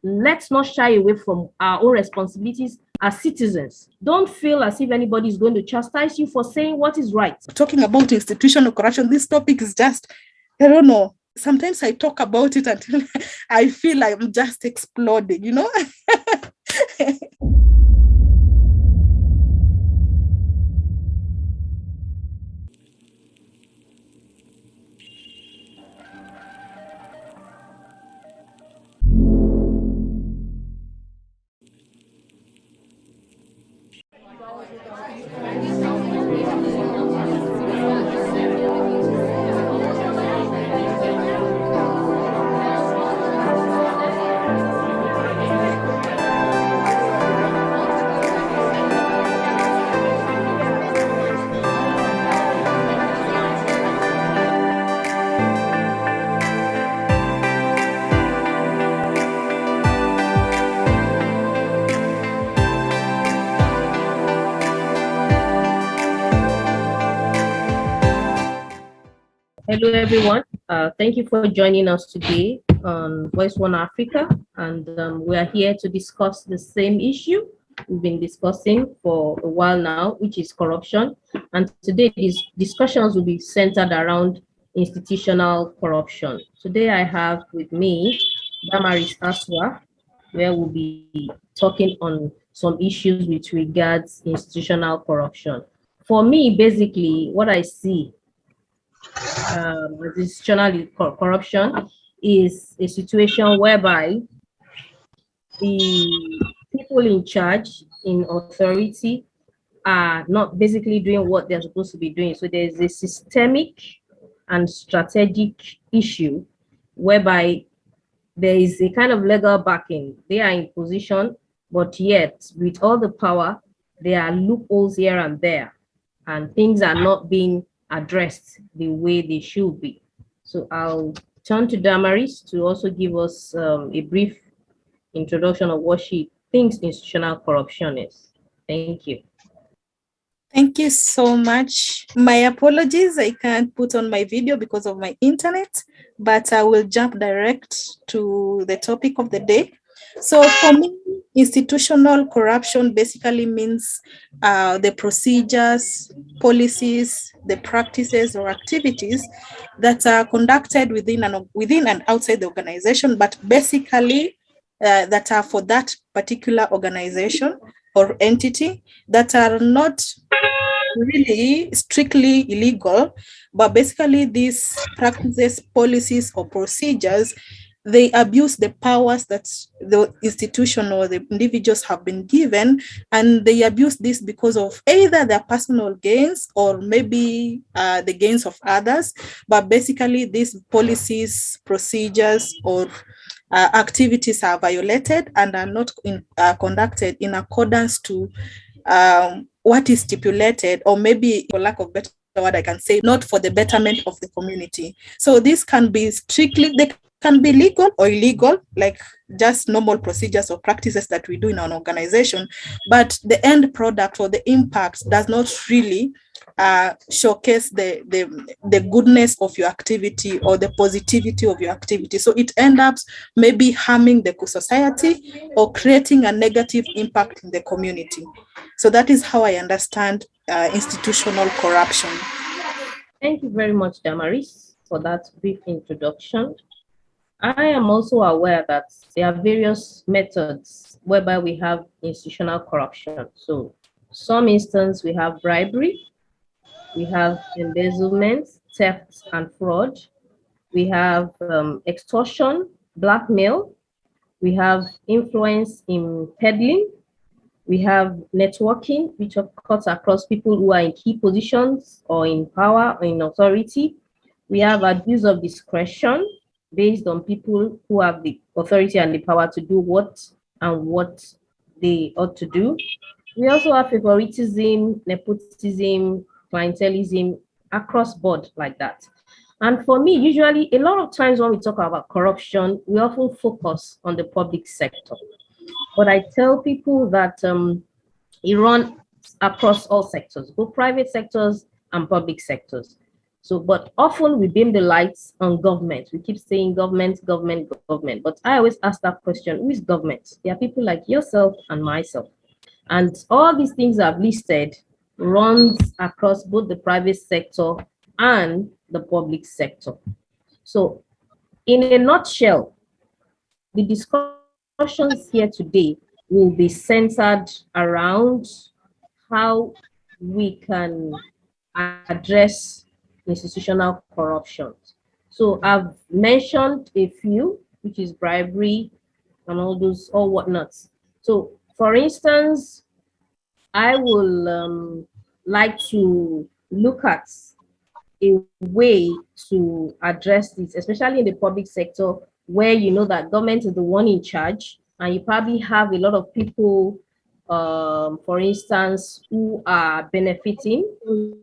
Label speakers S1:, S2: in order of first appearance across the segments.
S1: let's not shy away from our own responsibilities as citizens. Don't feel as if anybody is going to chastise you for saying what is right.
S2: Talking about institutional corruption, this topic is just, I don't know. Sometimes I talk about it until I feel like I'm just exploding, you know?
S1: Hello, everyone. Thank you for joining us today on Voice One Africa. And we are here to discuss the same issue we've been discussing for a while now, which is corruption. And today, these discussions will be centered around institutional corruption. Today, I have with me Damaris Aswa, where we'll be talking on some issues with regards institutional corruption. For me, basically, what I see institutional corruption is a situation whereby the people in charge, in authority, are not basically doing what they're supposed to be doing. So there's a systemic and strategic issue whereby there is a kind of legal backing. They are in position, but yet with all the power, there are loopholes here and there, and things are not being addressed the way they should be. So I'll turn to Damaris to also give us a brief introduction of what she thinks institutional corruption is. Thank you.
S2: Thank you so much. My apologies, I can't put on my video because of my internet, but I will jump direct to the topic of the day. So for me, institutional corruption basically means the procedures, policies, the practices or activities that are conducted within and outside the organization, but basically that are for that particular organization or entity, that are not really strictly illegal, but basically these practices, policies, or procedures, they abuse the powers that the institution or the individuals have been given, and they abuse this because of either their personal gains or maybe the gains of others. But basically these policies, procedures, or activities are violated and are not conducted in accordance to what is stipulated, or maybe, for lack of better word, I can say, not for the betterment of the community. So this can be strictly, they can be legal or illegal, like just normal procedures or practices that we do in an organization, but the end product or the impact does not really showcase the goodness of your activity or the positivity of your activity. So it ends up maybe harming the society or creating a negative impact in the community. So that is how I understand institutional corruption.
S1: Thank you very much, Damaris, for that brief introduction. I am also aware that there are various methods whereby we have institutional corruption. So some instance we have bribery, we have embezzlement, theft and fraud, we have extortion, blackmail, we have influence in peddling, we have networking, which cuts across people who are in key positions or in power or in authority. We have abuse of discretion based on people who have the authority and the power to do what they ought to do. We also have favoritism, nepotism, clientelism across board like that. And for me, usually, a lot of times when we talk about corruption, we often focus on the public sector. But I tell people that it runs across all sectors, both private sectors and public sectors. So, but often we beam the lights on government. We keep saying government, government, government. But I always ask that question, who is government? There are people like yourself and myself. And all these things I've listed runs across both the private sector and the public sector. So in a nutshell, the discussions here today will be centered around how we can address institutional corruption. So I've mentioned a few, which is bribery and all those, all whatnots. So for instance, I will like to look at a way to address this, especially in the public sector, where you know that government is the one in charge, and you probably have a lot of people, for instance, who are benefiting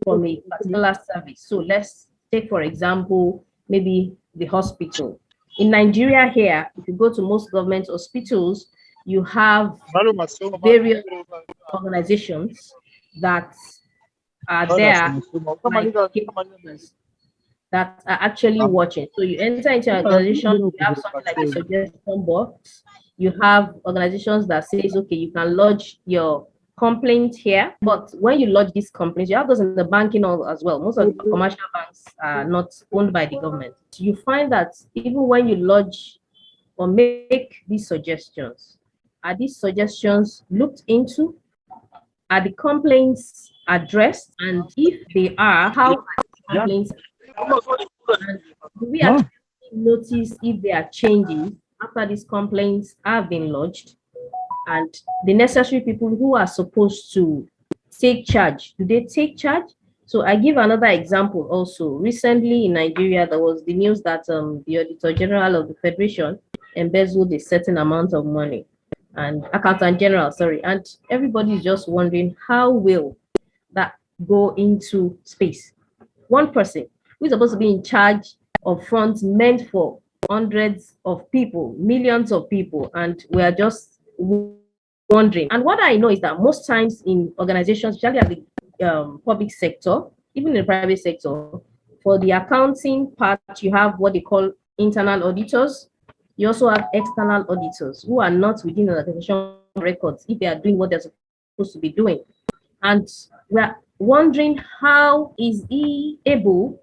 S1: from a particular service. So let's take, for example, maybe the hospital. In Nigeria here, if you go to most government hospitals, you have various organizations that are there, like that are actually watching. So you enter into an organization, you have something like a suggestion box. You have organizations that says, okay, you can lodge your complaint here. But when you lodge these complaints, you have those in the banking as well. Most of the commercial banks are not owned by the government. You find that even when you lodge or make these suggestions, are these suggestions looked into? Are the complaints addressed? And if they are, how are the complaints? And do we actually notice if there are changes after these complaints have been lodged? And the necessary people who are supposed to take charge, do they take charge? So I give another example also. Recently in Nigeria, there was the news that the Auditor General of the Federation embezzled a certain amount of money, and Accountant General, sorry, and everybody is just wondering how will that go into space? One person who is supposed to be in charge of funds meant for hundreds of people, millions of people, and we are just wondering. And what I know is that most times in organizations, especially at the public sector, even in the private sector, for the accounting part, you have what they call internal auditors. You also have external auditors who are not within the organization records if they are doing what they're supposed to be doing. And we're wondering, how is he able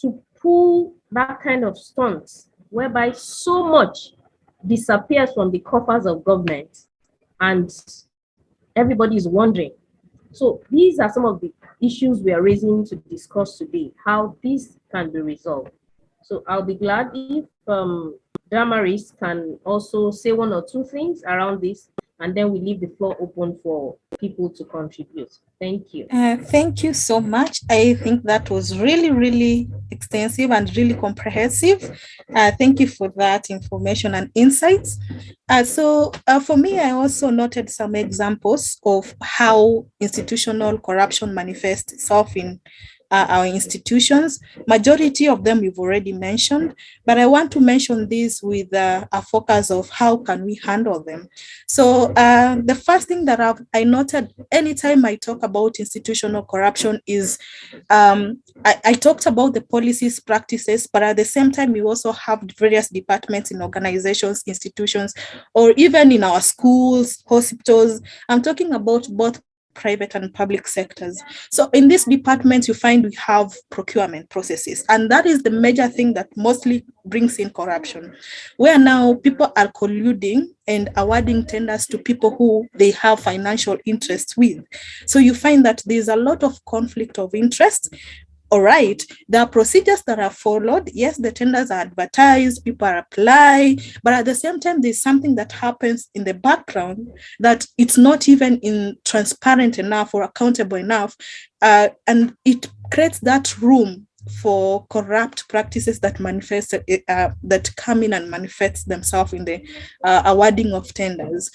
S1: to pull that kind of stunts whereby so much disappears from the coffers of government and everybody is wondering. So these are some of the issues we are raising to discuss today, how this can be resolved. So I'll be glad if Damaris can also say one or two things around this, and then we leave the floor open for people to contribute. Thank you.
S2: Thank you so much. I think that was really, really extensive and really comprehensive. Thank you for that information and insights. So for me, I also noted some examples of how institutional corruption manifests itself in our institutions. Majority of them you've already mentioned, but I want to mention this with a focus of how can we handle them. So the first thing that I noted anytime I talk about institutional corruption is I talked about the policies, practices, but at the same time, we also have various departments in organizations, institutions, or even in our schools, hospitals. I'm talking about both private and public sectors. So in this department, you find we have procurement processes, and that is the major thing that mostly brings in corruption, where now people are colluding and awarding tenders to people who they have financial interests with. So you find that there's a lot of conflict of interest. All right, there are procedures that are followed. Yes, the tenders are advertised, people apply, but at the same time, there's something that happens in the background that it's not even transparent enough or accountable enough, and it creates that room for corrupt practices that manifest, that come in and manifest themselves in the awarding of tenders.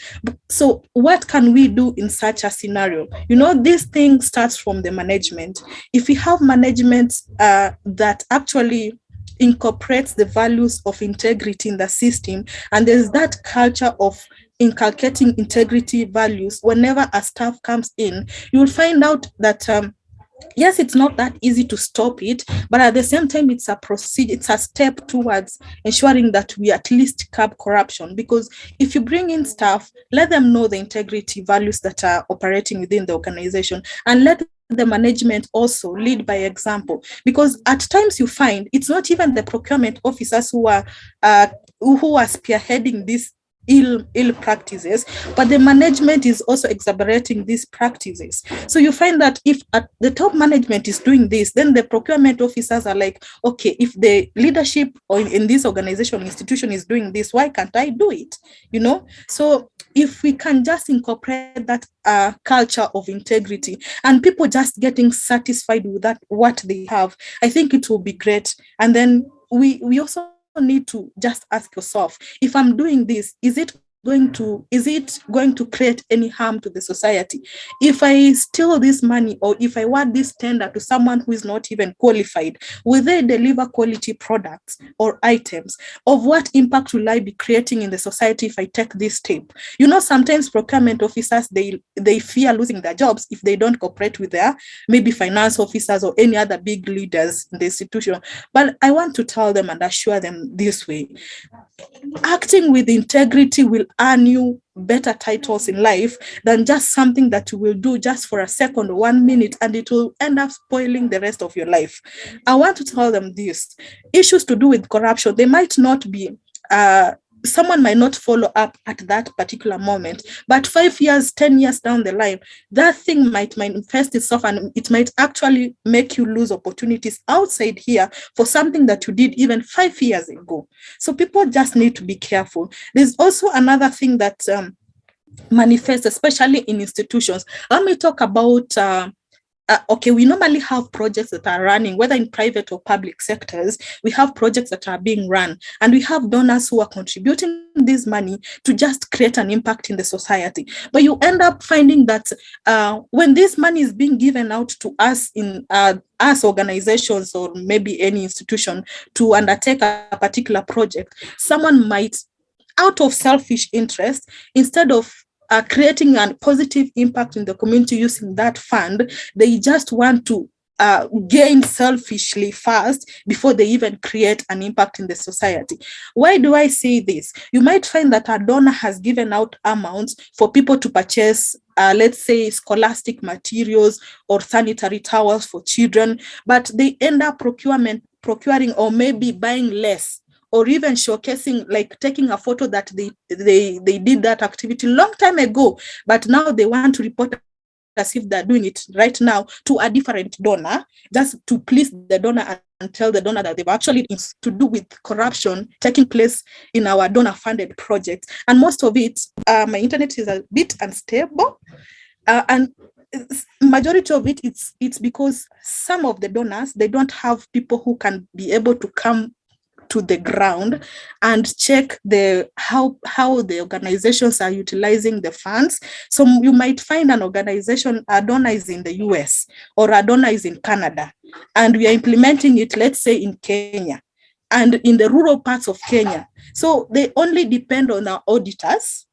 S2: So what can we do in such a scenario? You know, this thing starts from the management. If we have management that actually incorporates the values of integrity in the system, and there's that culture of inculcating integrity values, whenever a staff comes in, you will find out that yes, it's not that easy to stop it, but at the same time, it's a procedure, it's a step towards ensuring that we at least curb corruption. Because if you bring in staff, let them know the integrity values that are operating within the organization, and let the management also lead by example. Because at times you find it's not even the procurement officers who are spearheading this ill practices, but the management is also exacerbating these practices. So you find that if at the top management is doing this, then the procurement officers are like, okay, if the leadership or in this organization institution is doing this, why can't I do it? So if we can just incorporate that culture of integrity and people just getting satisfied with that what they have, I think it will be great. And then we also need to just ask yourself, if I'm doing this, is it going to create any harm to the society? If I steal this money, or if I want this tender to someone who is not even qualified, will they deliver quality products or items? Of what impact will I be creating in the society if I take this step? Sometimes procurement officers, they fear losing their jobs if they don't cooperate with their maybe finance officers or any other big leaders in the institution. But I want to tell them and assure them this way: acting with integrity will earn you better titles in life than just something that you will do just for a second or 1 minute, and it will end up spoiling the rest of your life. I want to tell them this: issues to do with corruption, they might not be someone might not follow up at that particular moment, but 5 years, 10 years down the line, that thing might manifest itself, and it might actually make you lose opportunities outside here for something that you did even 5 years ago. So people just need to be careful. There's also another thing that manifests, especially in institutions. Let me talk about okay, we normally have projects that are running, whether in private or public sectors. We have projects that are being run, and we have donors who are contributing this money to just create an impact in the society. But you end up finding that when this money is being given out to us in us organizations or maybe any institution to undertake a particular project, someone might, out of selfish interest, instead of creating a positive impact in the community using that fund, they just want to gain selfishly first before they even create an impact in the society. Why do I say this? You might find that a donor has given out amounts for people to purchase let's say scholastic materials or sanitary towels for children, but they end up procuring or maybe buying less, or even showcasing, like taking a photo that they did that activity long time ago, but now they want to report as if they're doing it right now to a different donor, just to please the donor and tell the donor that they've actually to do with corruption taking place in our donor funded projects. And most of it, my internet is a bit unstable, and majority of it, it's because some of the donors, they don't have people who can be able to come to the ground and check how the organizations are utilizing the funds. So you might find an organization, a donor is in the US or a donor is in Canada, and we are implementing it, let's say in Kenya and in the rural parts of Kenya. So they only depend on our auditors,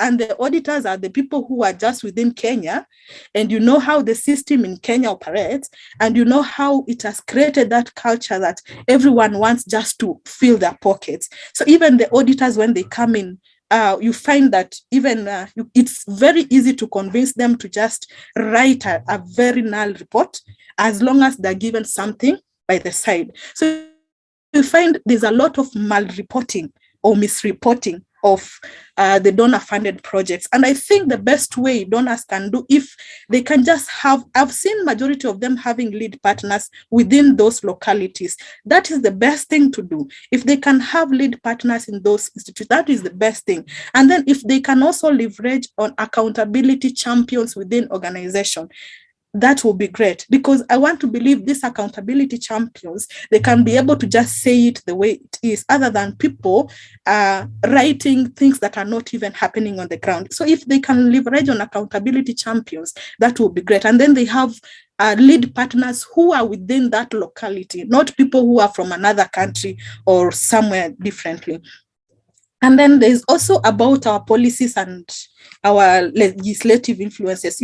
S2: and the auditors are the people who are just within Kenya, and you know how the system in Kenya operates, and you know how it has created that culture that everyone wants just to fill their pockets. So even the auditors, when they come in, you find that even it's very easy to convince them to just write a very null report, as long as they're given something by the side. So you find there's a lot of mal-reporting or misreporting of the donor-funded projects. And I think the best way donors can do, if they can just have, I've seen majority of them having lead partners within those localities. That is the best thing to do. If they can have lead partners in those institutes, that is the best thing. And then if they can also leverage on accountability champions within organization, that will be great, because I want to believe these accountability champions, they can be able to just say it the way it is, other than people writing things that are not even happening on the ground. So if they can leverage on accountability champions, that will be great. And then they have lead partners who are within that locality, not people who are from another country or somewhere differently. And then there's also about our policies and our legislative influences.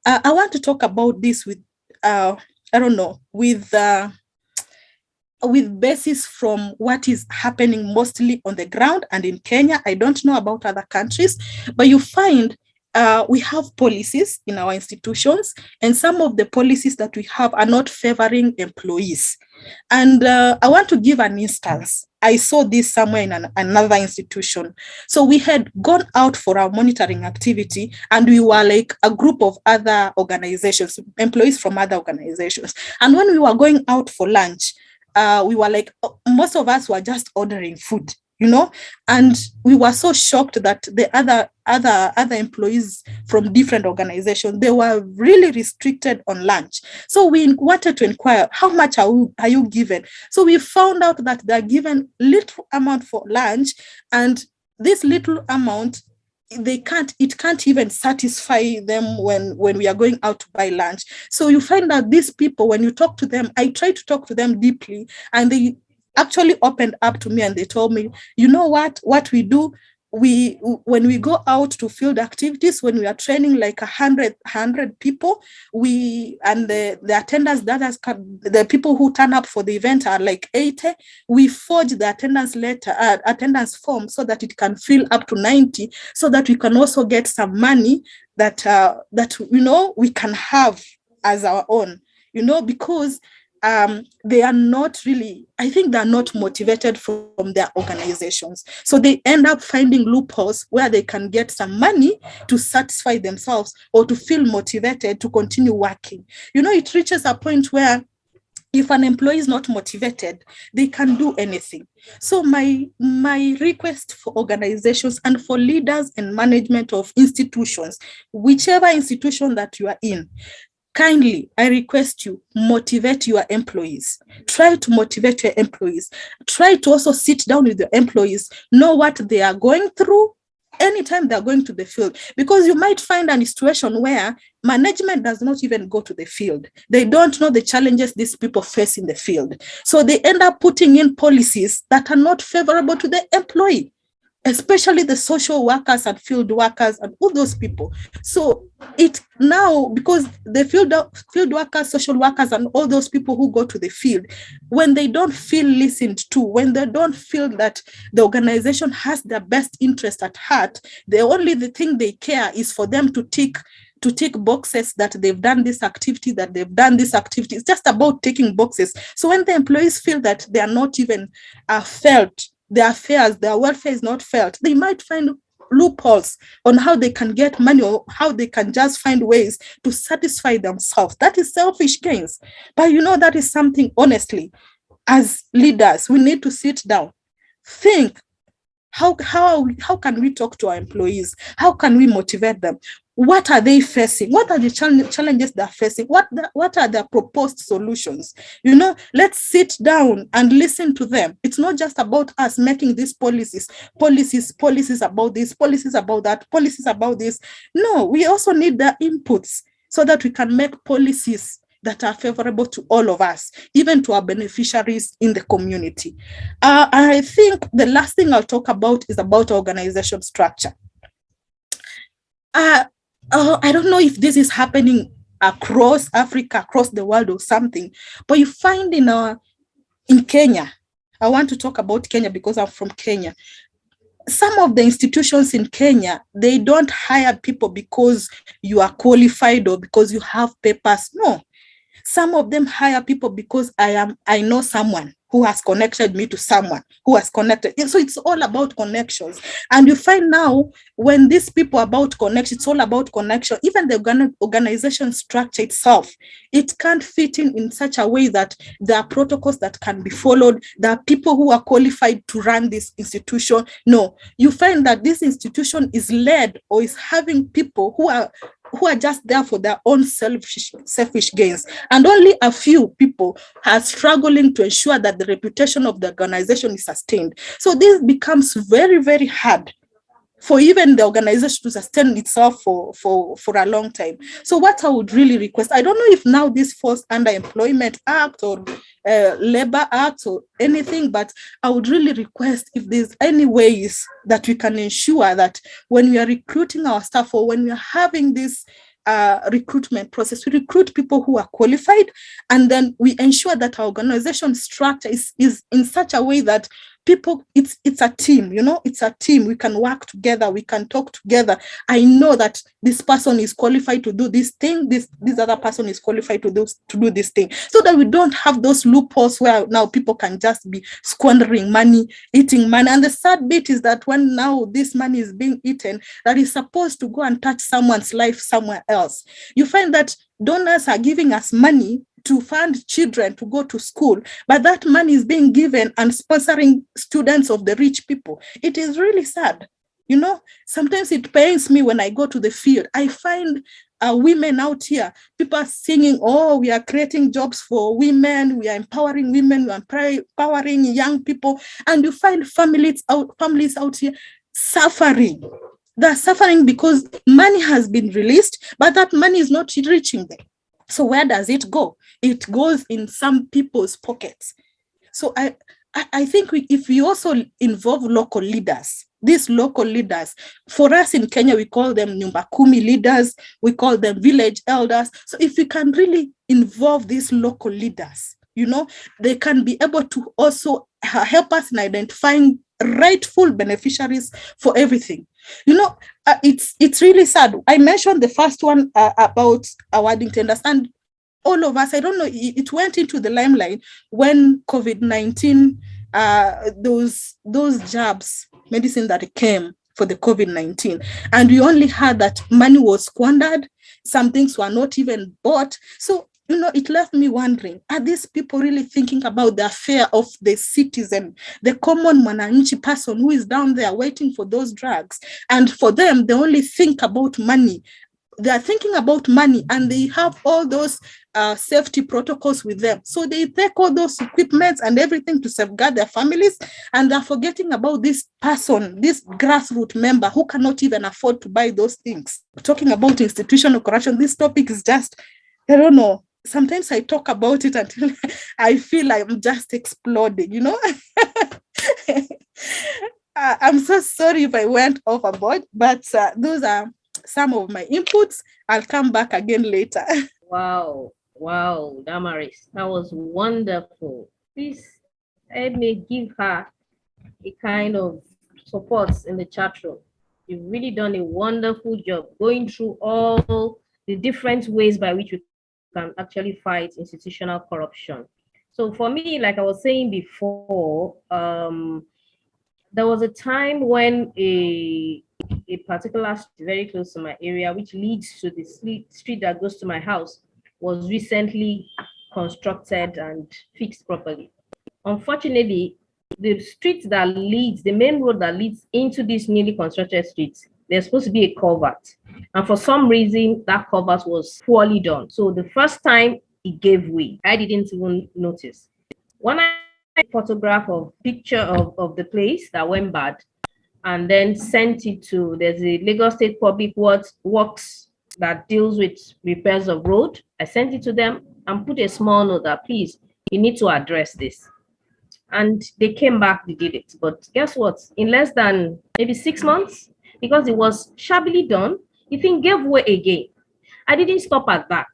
S2: I want to talk about this with I don't know, with basis from what is happening mostly on the ground and in Kenya. I don't know about other countries, but you find we have policies in our institutions, and some of the policies that we have are not favoring employees. And I want to give an instance. I saw this somewhere in another institution. So we had gone out for our monitoring activity, and we were like a group of other organizations, employees from other organizations. And when we were going out for lunch, we were like, most of us were just ordering food, and we were so shocked that the other employees from different organizations, they were really restricted on lunch. So we wanted to inquire, how much are you given? So we found out that they're given little amount for lunch, and this little amount, it can't even satisfy them when we are going out to buy lunch. So you find that these people, when you talk to them, I try to talk to them deeply, and they actually opened up to me, and they told me, you know what we do, when we go out to field activities, when we are training like 100 people, and the attendance data, the people who turn up for the event are like 80. We forge the attendance form so that it can fill up to 90, so that we can also get some money that we can have as our own, because they are not really, I think they're not motivated from their organizations. So they end up finding loopholes where they can get some money to satisfy themselves or to feel motivated to continue working. It reaches a point where if an employee is not motivated, they can do anything. So my request for organizations and for leaders and management of institutions, whichever institution that you are in, kindly, I request you, motivate your employees. Try to motivate your employees. Try to also sit down with your employees, know what they are going through anytime they're going to the field. Because you might find a situation where management does not even go to the field. They don't know the challenges these people face in the field. So they end up putting in policies that are not favorable to the employee, especially the social workers and field workers and all those people. So it now, because the field workers, social workers, and all those people who go to the field, when they don't feel listened to, when they don't feel that the organization has their best interest at heart, the thing they care is for them to tick boxes that they've done this activity, It's just about ticking boxes. So when the employees feel that they are not even felt, their welfare is not felt, they might find loopholes on how they can get money or how they can just find ways to satisfy themselves. That is selfish gains. But that is something, honestly, as leaders, we need to sit down, think, how can we talk to our employees? How can we motivate them? What are they facing? What are the challenges they're facing? What are their proposed solutions? Let's sit down and listen to them. It's not just about us making these policies about this, policies about that, policies about this. No, we also need their inputs so that we can make policies that are favorable to all of us, even to our beneficiaries in the community. I think the last thing I'll talk about is about organization structure. I don't know if this is happening across Africa, across the world or something, but you find in Kenya, I want to talk about Kenya because I'm from Kenya. Some of the institutions in Kenya, they don't hire people because you are qualified or because you have papers. No. Some of them hire people because I know someone who has connected me to someone who has connected. So it's all about connections. And you find now, when these people about connection, it's all about connection. Even the organization structure itself, it can't fit in such a way that there are protocols that can be followed. There are people who are qualified to run this institution. No, you find that this institution is led or is having people who are just there for their own selfish gains. And only a few people are struggling to ensure that the reputation of the organization is sustained. So this becomes very, very hard for even the organization to sustain itself for a long time. So what I would really request, I don't know if now this falls under Employment Act or Labor Act or anything, but I would really request if there's any ways that we can ensure that when we are recruiting our staff or when we are having these recruitment process. We recruit people who are qualified, and then we ensure that our organization structure is in such a way that people, it's a team, it's a team. We can work together, we can talk together. I know that this person is qualified to do this thing, this other person is qualified to do this thing, so that we don't have those loopholes where now people can just be squandering money, eating money. And the sad bit is that when now this money is being eaten, that is supposed to go and touch someone's life somewhere else, you find that donors are giving us money to fund children to go to school, but that money is being given and sponsoring students of the rich people. It is really sad. Sometimes it pains me when I go to the field. I find women out here, people are singing, oh, we are creating jobs for women, we are empowering women, we are empowering young people, and you find families out here suffering. They're suffering because money has been released, but that money is not reaching them. So where does it go? It goes in some people's pockets. So I think if we also involve local leaders, these local leaders, for us in Kenya, we call them Nyumba Kumi leaders, we call them village elders. So if we can really involve these local leaders, they can be able to also help us in identifying rightful beneficiaries for everything. It's really sad. I mentioned the first one about awarding tenders, and all of us, I don't know, it went into the limelight when COVID-19, those jabs, medicine that came for the COVID-19, and we only heard that money was squandered, some things were not even bought. So it left me wondering, are these people really thinking about the affair of the citizen, the common mwananchi person who is down there waiting for those drugs? And for them, they only think about money. They are thinking about money, and they have all those safety protocols with them. So they take all those equipments and everything to safeguard their families, and they're forgetting about this person, this grassroots member who cannot even afford to buy those things. Talking about institutional corruption, this topic is just, I don't know. Sometimes I talk about it until I feel like I'm just exploding, I'm so sorry if I went overboard, but those are some of my inputs. I'll come back again later.
S1: Wow, Damaris, that was wonderful. Please let me give her a kind of support in the chat room. You've really done a wonderful job going through all the different ways by which we can actually fight institutional corruption. So for me, like I was saying before, there was a time when a particular street very close to my area, which leads to the street that goes to my house, was recently constructed and fixed properly. Unfortunately, the street that leads, the main road that leads into this newly constructed street, there's supposed to be a culvert. And for some reason, that culvert was poorly done. So the first time it gave way, I didn't even notice. When I photograph of picture of the place that went bad, and then sent it to, there's a Lagos State Public Works that deals with repairs of road. I sent it to them and put a small note that, please, you need to address this. And they came back, they did it. But guess what? In less than maybe 6 months, because it was shabbily done, the thing gave way again. I didn't stop at that.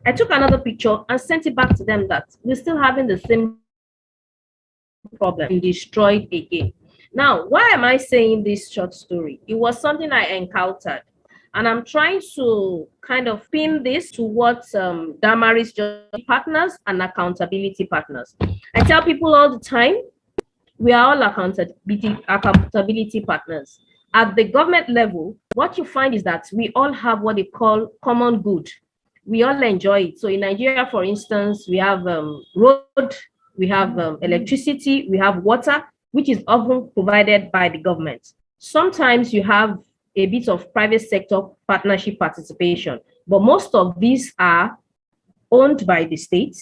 S1: I took another picture and sent it back to them that we're still having the same problem and destroyed again. Now, why am I saying this short story? It was something I encountered, and I'm trying to kind of pin this to what Damaris just partners and accountability partners. I tell people all the time, we are all accountability partners. At the government level, what you find is that we all have what they call common good. We all enjoy it. So in Nigeria, for instance, we have road, we have electricity, we have water, which is often provided by the government. Sometimes you have a bit of private sector partnership participation, but most of these are owned by the state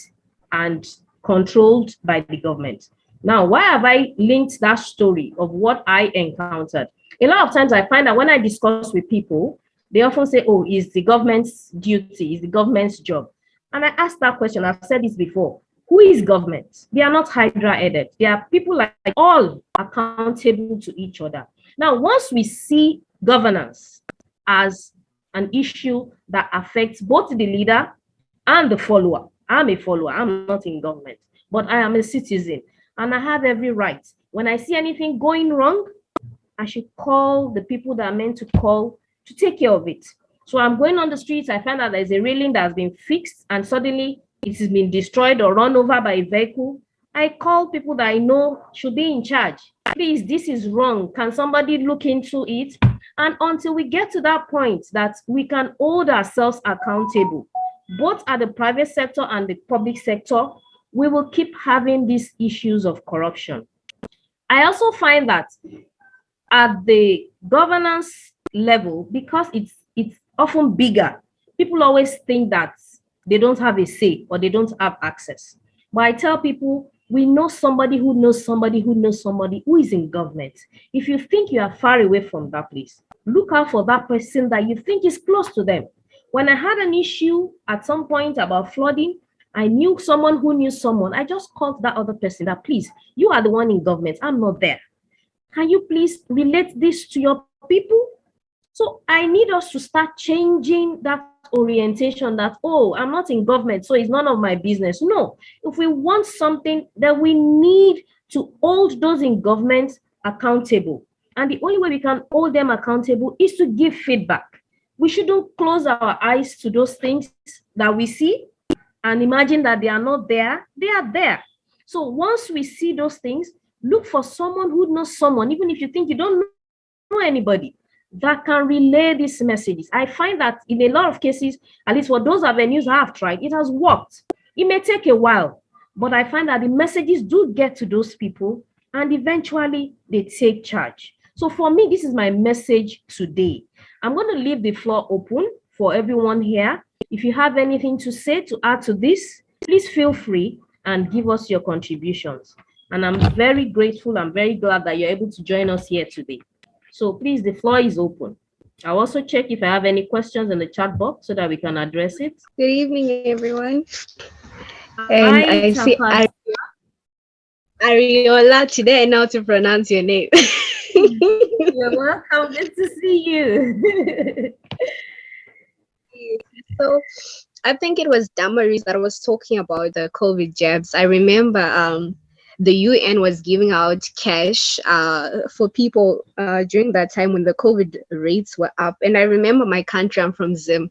S1: and controlled by the government. Now, why have I linked that story of what I encountered? A lot of times I find that when I discuss with people, they often say, oh, it's the government's duty, it's the government's job. And I asked that question, I've said this before. Who is government? They are not hydra-headed. They are people like all accountable to each other. Now, once we see governance as an issue that affects both the leader and the follower. I'm a follower, I'm not in government, but I am a citizen and I have every right. When I see anything going wrong, I should call the people that are meant to call to take care of it. So I'm going on the streets, I find out there's a railing that has been fixed and suddenly it has been destroyed or run over by a vehicle. I call people that I know should be in charge. Please, this is wrong. Can somebody look into it? And until we get to that point that we can hold ourselves accountable, both at the private sector and the public sector, we will keep having these issues of corruption. I also find that at the governance level, because it's often bigger, people always think that they don't have a say or they don't have access. But I tell people, we know somebody who knows somebody who knows somebody who is in government. If you think you are far away from that place, look out for that person that you think is close to them. When I had an issue at some point about flooding, I knew someone who knew someone. I just called that other person that, please, you are the one in government. I'm not there. Can you please relate this to your people? So I need us to start changing that orientation that, oh, I'm not in government, so it's none of my business. No, if we want something, that we need to hold those in government accountable. And the only way we can hold them accountable is to give feedback. We shouldn't close our eyes to those things that we see and imagine that they are not there. They are there. So once we see those things, look for someone who knows someone, even if you think you don't know anybody, that can relay these messages. I find that in a lot of cases, at least for those avenues I have tried, it has worked. It may take a while, but I find that the messages do get to those people and eventually they take charge. So for me, this is my message today. I'm going to leave the floor open for everyone here. If you have anything to say, to add to this, please feel free and give us your contributions. And I'm very grateful. I'm very glad that you're able to join us here today. So please, the floor is open. I'll also check if I have any questions in the chat box so that we can address it.
S3: Good evening, everyone. And I see Arinola today. I know how to pronounce your name.
S1: You're welcome. Good to see you.
S3: So I think it was Damaris that was talking about the COVID jabs. I remember the UN was giving out cash for people during that time when the COVID rates were up. And I remember my country, I'm from Zim.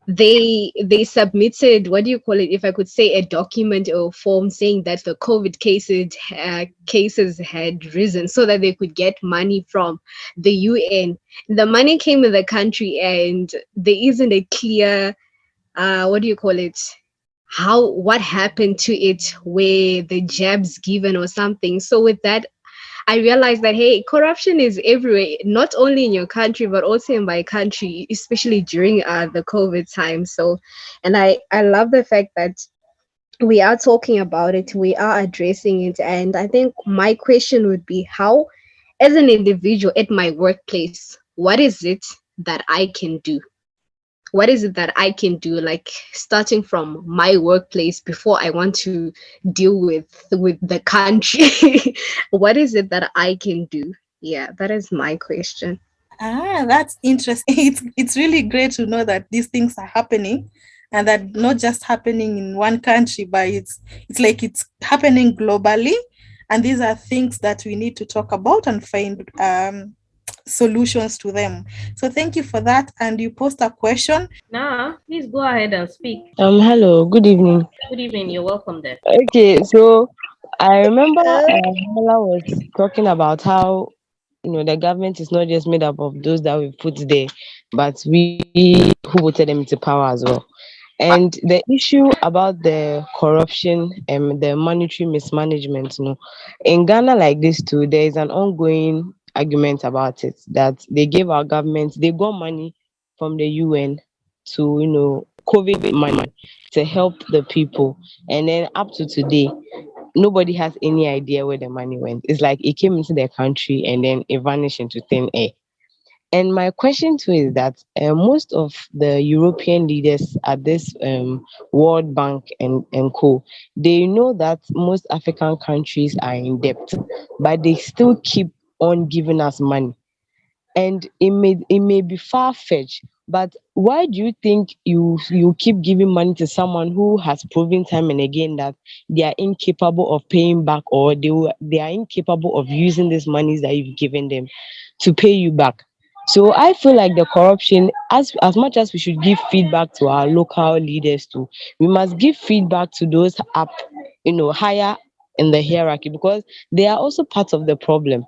S3: They submitted, what do you call it, if I could say, a document or form saying that the COVID cases had risen so that they could get money from the UN. The money came in the country and there isn't a clear what do you call it, what happened to it, where the jabs given or something. So with that, I realized that, hey, corruption is everywhere, not only in your country, but also in my country, especially during the COVID time. So, and I love the fact that we are talking about it, we are addressing it. And I think my question would be, how, as an individual at my workplace, what is it that I can do? What is it that I can do, like starting from my workplace before I want to deal with the country? What is it that I can do? Yeah, that is my question.
S2: That's interesting. It's really great to know that these things are happening and that not just happening in one country, but it's like it's happening globally. And these are things that we need to talk about and find solutions to them. So thank you for that. And you post a question.
S1: Nah, please go ahead and speak.
S4: Hello, good evening.
S1: Good evening, you're welcome there.
S4: Okay, so I remember Mela was talking about how the government is not just made up of those that we put there, but we who voted them into power as well. And the issue about the corruption and the monetary mismanagement, in Ghana like this too, there is an ongoing argument about it that they gave our government, they got money from the UN to, COVID money to help the people. And then up to today, nobody has any idea where the money went. It's like it came into their country and then it vanished into thin air. And my question too is that most of the European leaders at this World Bank and co, they know that most African countries are in debt, but they still keep on giving us money. and it may be far-fetched, but why do you think you keep giving money to someone who has proven time and again that they are incapable of paying back, or they are incapable of using these monies that you've given them to pay you back? So I feel like the corruption, as much as we should give feedback to our local leaders too, we must give feedback to those up, higher in the hierarchy, because they are also part of the problem.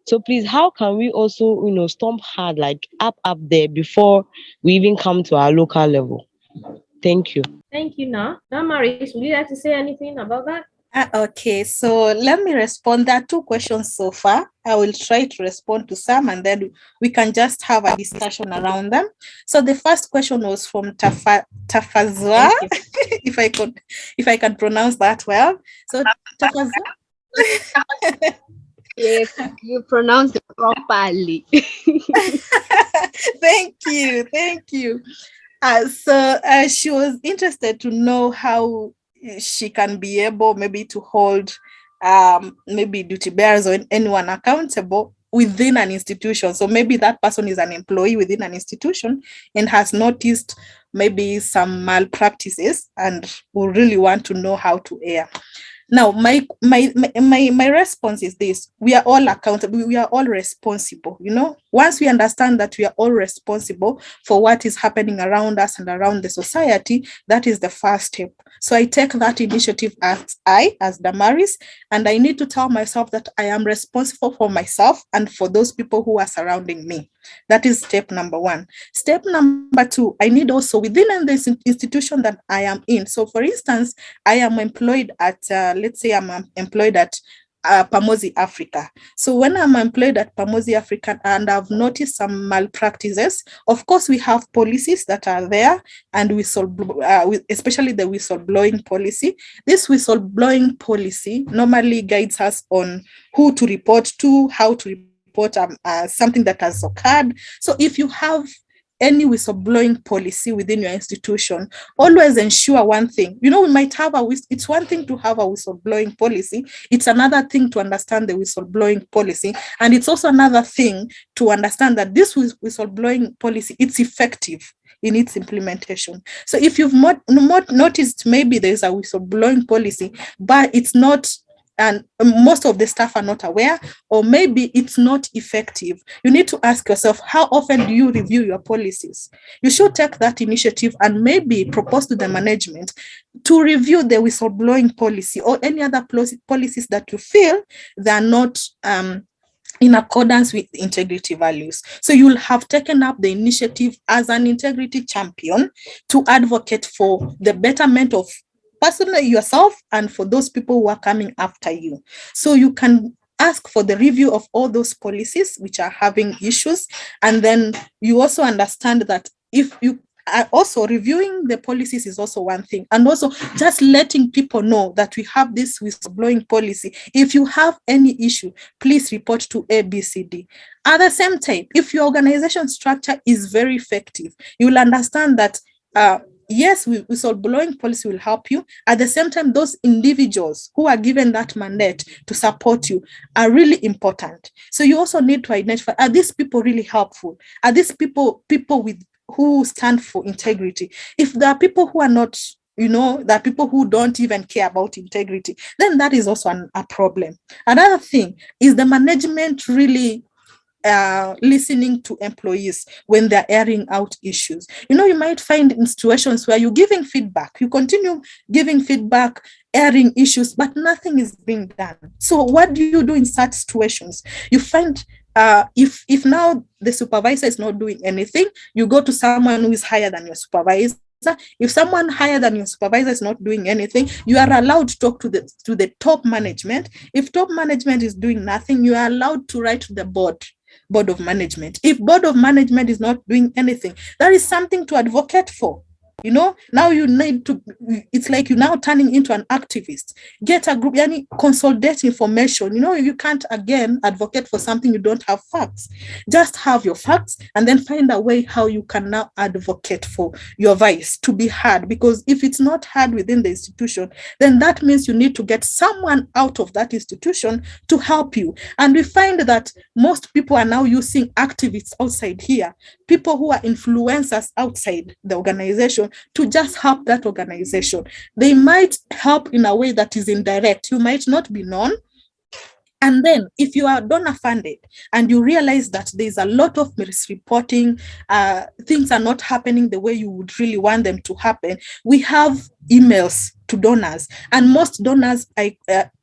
S4: So please, how can we also, stomp hard, like up there, before we even come to our local level? Thank you.
S1: Thank you, Na. Damaris, would you like to say anything about that?
S2: Okay, so let me respond. There are two questions so far. I will try to respond to some, and then we can just have a discussion around them. So the first question was from Tafazwa,
S1: Thank you.
S2: if I can pronounce that well. So Tafazwa.
S3: Yes, you pronounce it properly.
S2: Thank you. So she was interested to know how she can be able maybe to hold maybe duty bearers or anyone accountable within an institution. So maybe that person is an employee within an institution and has noticed maybe some malpractices and will really want to know how to air. Now, my response is this: we are all accountable, we are all responsible. Once we understand that we are all responsible for what is happening around us and around the society, that is the first step. So I take that initiative as Damaris, and I need to tell myself that I am responsible for myself and for those people who are surrounding me. That is step number one. Step number two, I need also within this institution that I am in. So for instance, I am employed at, let's say I'm employed at Pamosi Africa. So when I'm employed at Pamosi Africa and I've noticed some malpractices, of course we have policies that are there, and especially the whistleblowing policy. This whistleblowing policy normally guides us on who to report to, how to report something that has occurred. So if you have any whistleblowing policy within your institution, always ensure one thing. We might have it's one thing to have a whistleblowing policy. It's another thing to understand the whistleblowing policy. And it's also another thing to understand that this whistleblowing policy, it's effective in its implementation. So if you've noticed maybe there's a whistleblowing policy, but it's not, and most of the staff are not aware, or maybe it's not effective, you need to ask yourself, how often do you review your policies? You should take that initiative and maybe propose to the management to review the whistleblowing policy or any other policies that you feel they are not in accordance with integrity values. So you'll have taken up the initiative as an integrity champion to advocate for the betterment of personally yourself and for those people who are coming after you. So you can ask for the review of all those policies which are having issues. And then you also understand that if you are also reviewing the policies is also one thing. And also just letting people know that we have this whistleblowing policy. If you have any issue, please report to ABCD. At the same time, if your organization structure is very effective, you will understand that yes, whistleblowing policy will help you. At the same time, those individuals who are given that mandate to support you are really important. So you also need to identify, are these people really helpful? Are these people who stand for integrity? If there are people who are not, there are people who don't even care about integrity, then that is also a problem. Another thing is the management really listening to employees when they're airing out issues. You might find in situations where you're giving feedback, you continue giving feedback, airing issues, but nothing is being done. So what do you do in such situations? You find if now the supervisor is not doing anything, you go to someone who is higher than your supervisor. If someone higher than your supervisor is not doing anything, you are allowed to talk to the top management. If top management is doing nothing, you are allowed to write to the board of management. If board of management is not doing anything, that is something to advocate for. Now you need to, it's like you're now turning into an activist. Get a group, consolidate information. You can't again advocate for something you don't have facts. Just have your facts and then find a way how you can now advocate for your voice to be heard. Because if it's not heard within the institution, then that means you need to get someone out of that institution to help you. And we find that most people are now using activists outside here, people who are influencers outside the organization, to just help that organization. They might help in a way that is indirect. You might not be known. And then if you are donor funded and you realize that there's a lot of misreporting, things are not happening the way you would really want them to happen, we have emails to donors. And most donors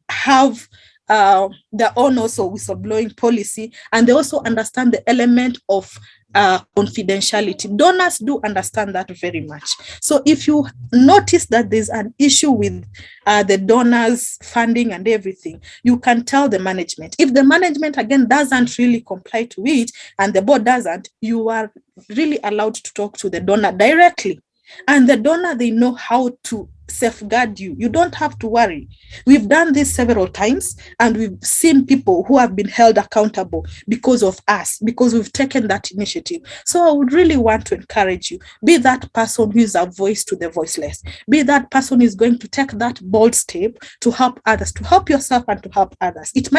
S2: have their own also whistleblowing policy, and they also understand the element of confidentiality. Donors do understand that very much. So if you notice that there's an issue with the donors funding and everything, you can tell the management. If the management again doesn't really comply to it and the board doesn't, you are really allowed to talk to the donor directly. And the donor, they know how to safeguard you. You don't have to worry. We've done this several times, and we've seen people who have been held accountable because of us, because we've taken that initiative. So I would really want to encourage you, be that person who is a voice to the voiceless. Be that person who is going to take that bold step to help others, to help yourself and to help others. It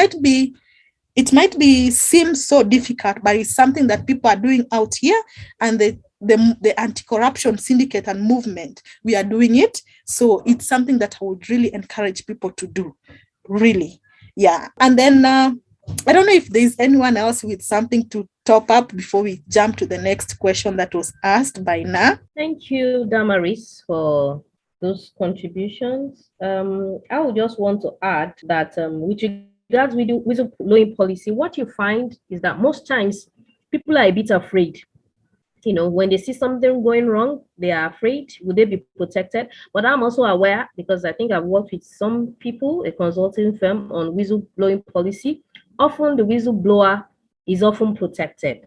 S2: might seem so difficult, but it's something that people are doing out here, and the anti-corruption syndicate and movement, we are doing it. So it's something that I would really encourage people to do, really. Yeah. And then I don't know if there's anyone else with something to top up before we jump to the next question that was asked by Na.
S1: Thank you, Damaris, for those contributions. I would just want to add that with regards with whistleblowing policy, what you find is that most times people are a bit afraid. When they see something going wrong, they are afraid. Will they be protected? But I'm also aware, because I think I've worked with some people, a consulting firm, on whistleblowing policy. Often the whistleblower is often protected.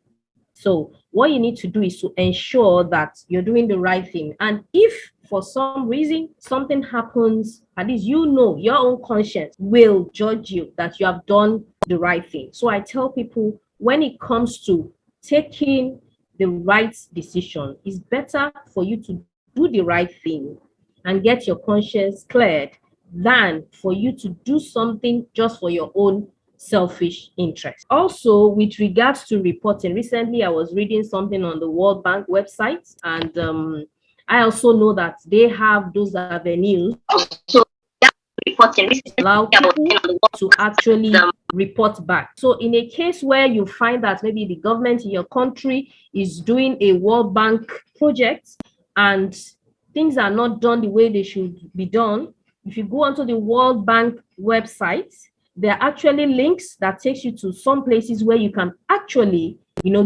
S1: So what you need to do is to ensure that you're doing the right thing. And if for some reason something happens, at least your own conscience will judge you that you have done the right thing. So I tell people, when it comes to taking the right decision, it's better for you to do the right thing and get your conscience cleared than for you to do something just for your own selfish interest. Also, with regards to reporting, recently I was reading something on the World Bank website, and I also know that they have those avenues allow people to actually report back. So in a case where you find that maybe the government in your country is doing a World Bank project and things are not done the way they should be done, if you go onto the World Bank website, there are actually links that takes you to some places where you can actually,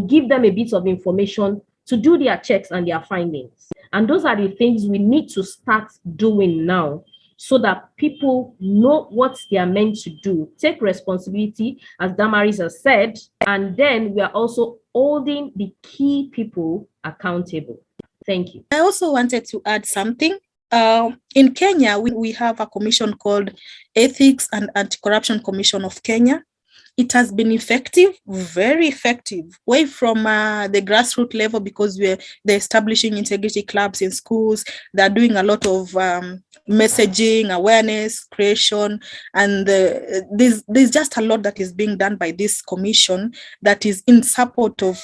S1: give them a bit of information to do their checks and their findings. And those are the things we need to start doing now, so that people know what they are meant to do. Take responsibility, as Damaris has said, and then we are also holding the key people accountable. Thank you.
S2: I also wanted to add something. In Kenya, we have a commission called Ethics and Anti-Corruption Commission of Kenya. It has been effective, very effective, way from the grassroots level, because they're establishing integrity clubs in schools. They're doing a lot of messaging, awareness, creation, and there's just a lot that is being done by this commission that is in support of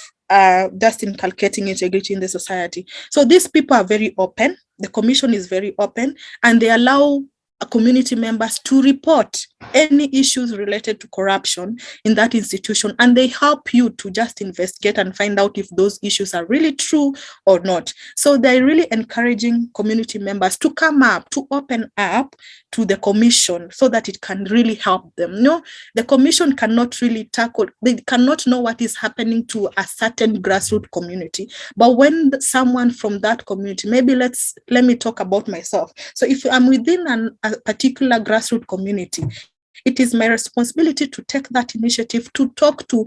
S2: just inculcating integrity in the society. So these people are very open. The commission is very open, and they allow community members to report any issues related to corruption in that institution, and they help you to just investigate and find out if those issues are really true or not. So they're really encouraging community members to come up, to open up to the commission so that it can really help them. The commission cannot really tackle, they cannot know what is happening to a certain grassroots community. But when someone from that community, maybe let me talk about myself. So if I'm within a particular grassroots community, it is my responsibility to take that initiative to talk to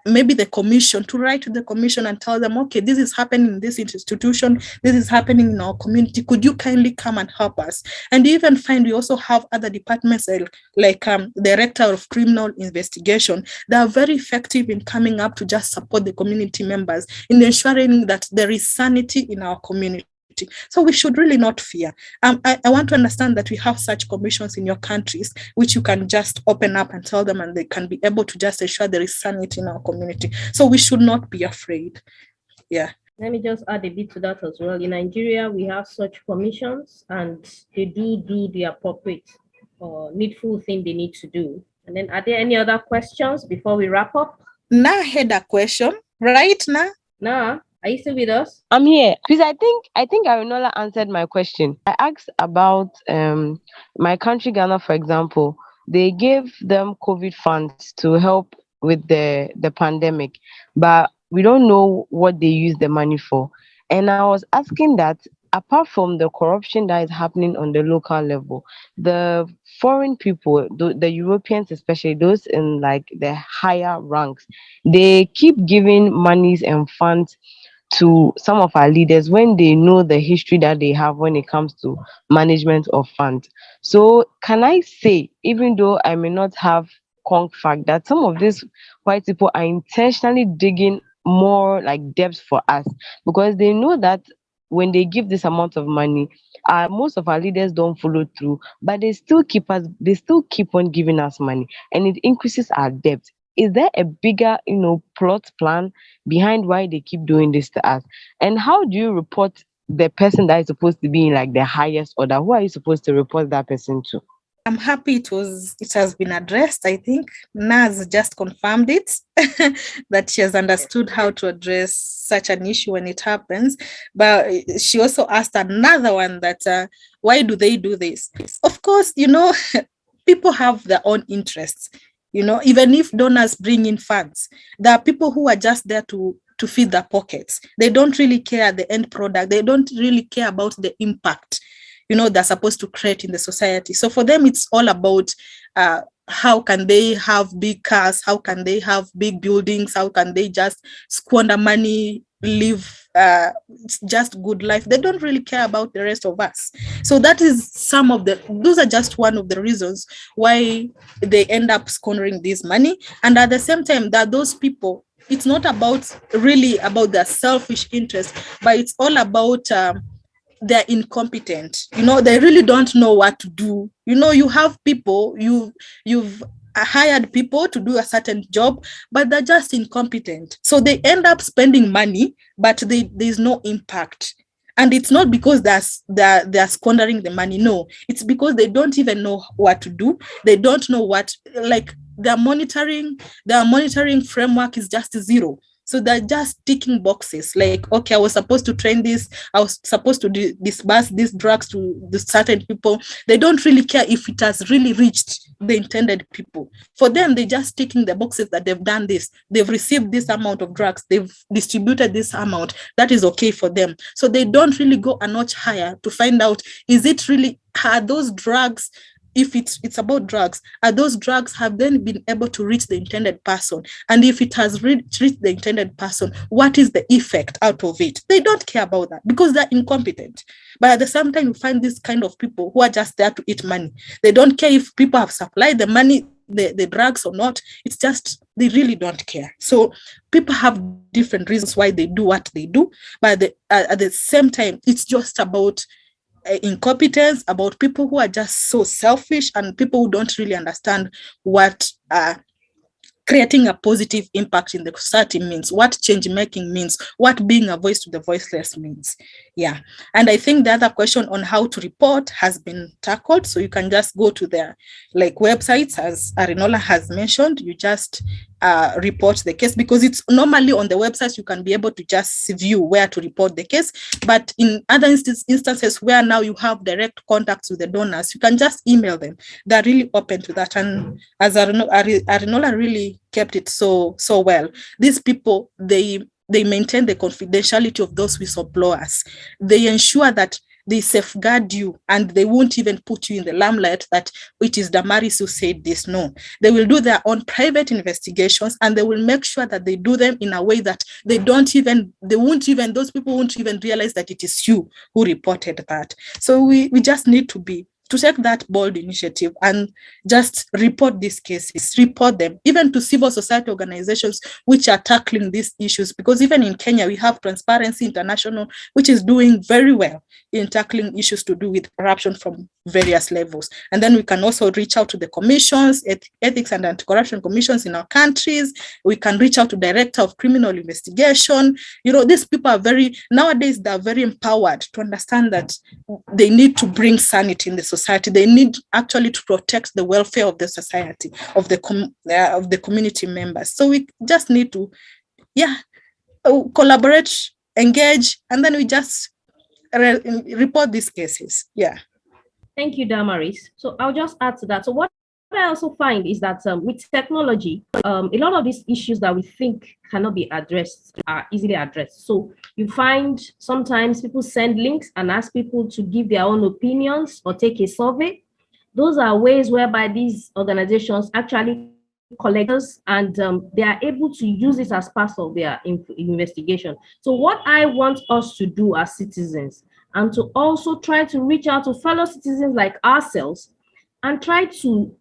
S2: maybe the commission, to write to the commission and tell them, okay, this is happening in this institution, this is happening in our community, could you kindly come and help us? And you even find we also have other departments like Director of Criminal Investigation. They are very effective in coming up to just support the community members in ensuring that there is sanity in our community. So we should really not fear. I want to understand that we have such commissions in your countries, which you can just open up and tell them, and they can be able to just ensure there is sanity in our community. So we should not be afraid. Yeah.
S1: Let me just add a bit to that as well. In Nigeria, we have such commissions, and they do the appropriate or needful thing they need to do. And then, are there any other questions before we wrap up?
S2: Nah, I had a question, right?
S1: Nah, are you still with us?
S4: I'm here because I think Arinola answered my question. I asked about my country, Ghana, for example. They gave them COVID funds to help with the pandemic, but we don't know what they use the money for. And I was asking that, apart from the corruption that is happening on the local level, the foreign people, the Europeans, especially those in like the higher ranks, they keep giving monies and funds to some of our leaders when they know the history that they have when it comes to management of funds. So can I say, even though I may not have conk fact, that some of these white people are intentionally digging more like depth for us, because they know that when they give this amount of money, most of our leaders don't follow through, but they still keep on giving us money, and it increases our debt. Is there a bigger, plot plan behind why they keep doing this to us? And how do you report the person that is supposed to be in like the highest order? Who are you supposed to report that person to?
S2: I'm happy it has been addressed. I think Naz just confirmed it, that she has understood how to address such an issue when it happens. But she also asked another one that why do they do this? Of course, people have their own interests. Even if donors bring in funds, there are people who are just there to feed their pockets. They don't really care the end product. They don't really care about the impact they're supposed to create in the society. So for them, it's all about how can they have big cars, how can they have big buildings, how can they just squander money, live just good life. They don't really care about the rest of us. So that is those are just one of the reasons why they end up squandering this money. And at the same time, that those people, it's not really about their selfish interest, but it's all about they're incompetent. They really don't know what to do. You have people, you've hired people to do a certain job, but they're just incompetent. So they end up spending money, but there's no impact. And it's not because they're squandering the money. No, it's because they don't even know what to do. They don't know their monitoring framework is just zero. So they're just ticking boxes like, okay, I was supposed to train this. I was supposed to disburse these drugs to the certain people. They don't really care if it has really reached the intended people. For them, they're just ticking the boxes that they've done this. They've received this amount of drugs. They've distributed this amount. That is okay for them. So they don't really go a notch higher to find out, are those drugs, if it's about drugs, are those drugs have then been able to reach the intended person? And if it has reached the intended person, what is the effect out of it? They don't care about that because they're incompetent. But at the same time, you find this kind of people who are just there to eat money. They don't care if people have supplied the money, the drugs or not. It's just, they really don't care. So people have different reasons why they do what they do. But at the same time, it's just about incompetence, about people who are just so selfish, and people who don't really understand what creating a positive impact in the society means, what change making means, what being a voice to the voiceless means. Yeah. And I think the other question on how to report has been tackled. So you can just go to their websites, as Arinola has mentioned. You just report the case, because it's normally on the website you can be able to just view where to report the case. But in other instances where now you have direct contacts with the donors, you can just email them. They're really open to that. And as Arinola really kept it so well, these people, they maintain the confidentiality of those whistleblowers. They ensure that they safeguard you, and they won't even put you in the limelight that it is Damaris who said this. No, they will do their own private investigations, and they will make sure that they do them in a way that those people won't even realize that it is you who reported that. So we just need to take that bold initiative and just report these cases, report them, even to civil society organizations which are tackling these issues. Because even in Kenya, we have Transparency International, which is doing very well in tackling issues to do with corruption from various levels. And then we can also reach out to the commissions, ethics and anti-corruption commissions in our countries. We can reach out to Director of Criminal Investigation. These people are nowadays they're very empowered to understand that they need to bring sanity in the society. They need actually to protect the welfare of the society, of the community members. So we just need to, collaborate, engage, and then we just report these cases. Yeah.
S1: Thank you, Damaris. So I'll just add to that. So what I also find is that with technology, a lot of these issues that we think cannot be addressed are easily addressed. So you find sometimes people send links and ask people to give their own opinions or take a survey. Those are ways whereby these organizations actually collect us, and they are able to use it as part of their investigation. So what I want us to do as citizens, and to also try to reach out to fellow citizens like ourselves and try to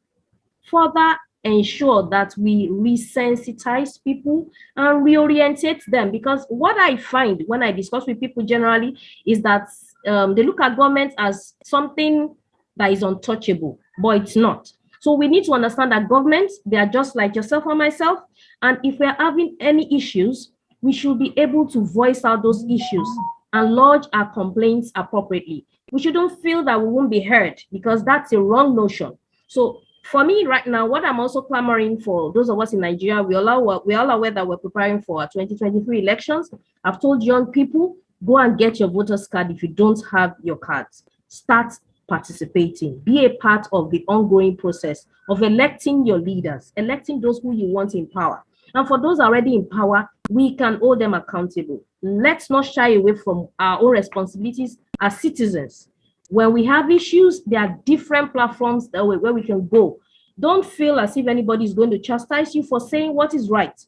S1: further ensure that we resensitize people and reorientate them. Because what I find when I discuss with people generally is that they look at government as something that is untouchable, but it's not. So we need to understand that governments, they are just like yourself or myself. And if we're having any issues, we should be able to voice out those issues and lodge our complaints appropriately. We shouldn't feel that we won't be heard, because that's a wrong notion. So for me right now, what I'm also clamoring for, those of us in Nigeria, we all aware that we're preparing for our 2023 elections. I've told young people, go and get your voter's card if you don't have your cards. Start participating. Be a part of the ongoing process of electing your leaders, electing those who you want in power. And for those already in power, we can hold them accountable. Let's not shy away from our own responsibilities as citizens. When we have issues, there are different platforms where we can go. Don't feel as if anybody is going to chastise you for saying what is right.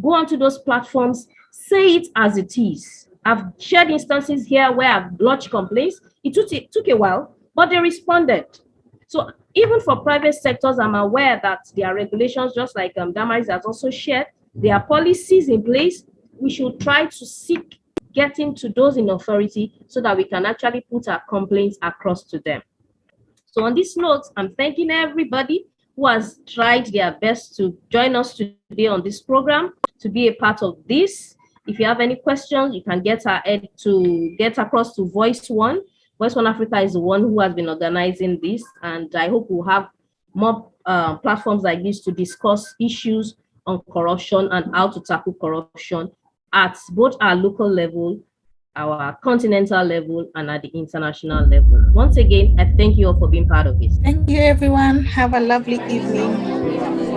S1: Go onto those platforms, say it as it is. I've shared instances here where I've lodged complaints. It took a while, but they responded. So even for private sectors, I'm aware that there are regulations, just like Damaris has also shared. There are policies in place. We should try to seek getting to those in authority so that we can actually put our complaints across to them. So on this note, I'm thanking everybody who has tried their best to join us today on this program, to be a part of this. If you have any questions, you can get across to Voice One. Voice One Africa is the one who has been organizing this, and I hope we'll have more platforms like this to discuss issues on corruption and how to tackle corruption at both our local level, our continental level, and at the international level. Once again, I thank you all for being part of it.
S2: Thank you, everyone. Have a lovely evening.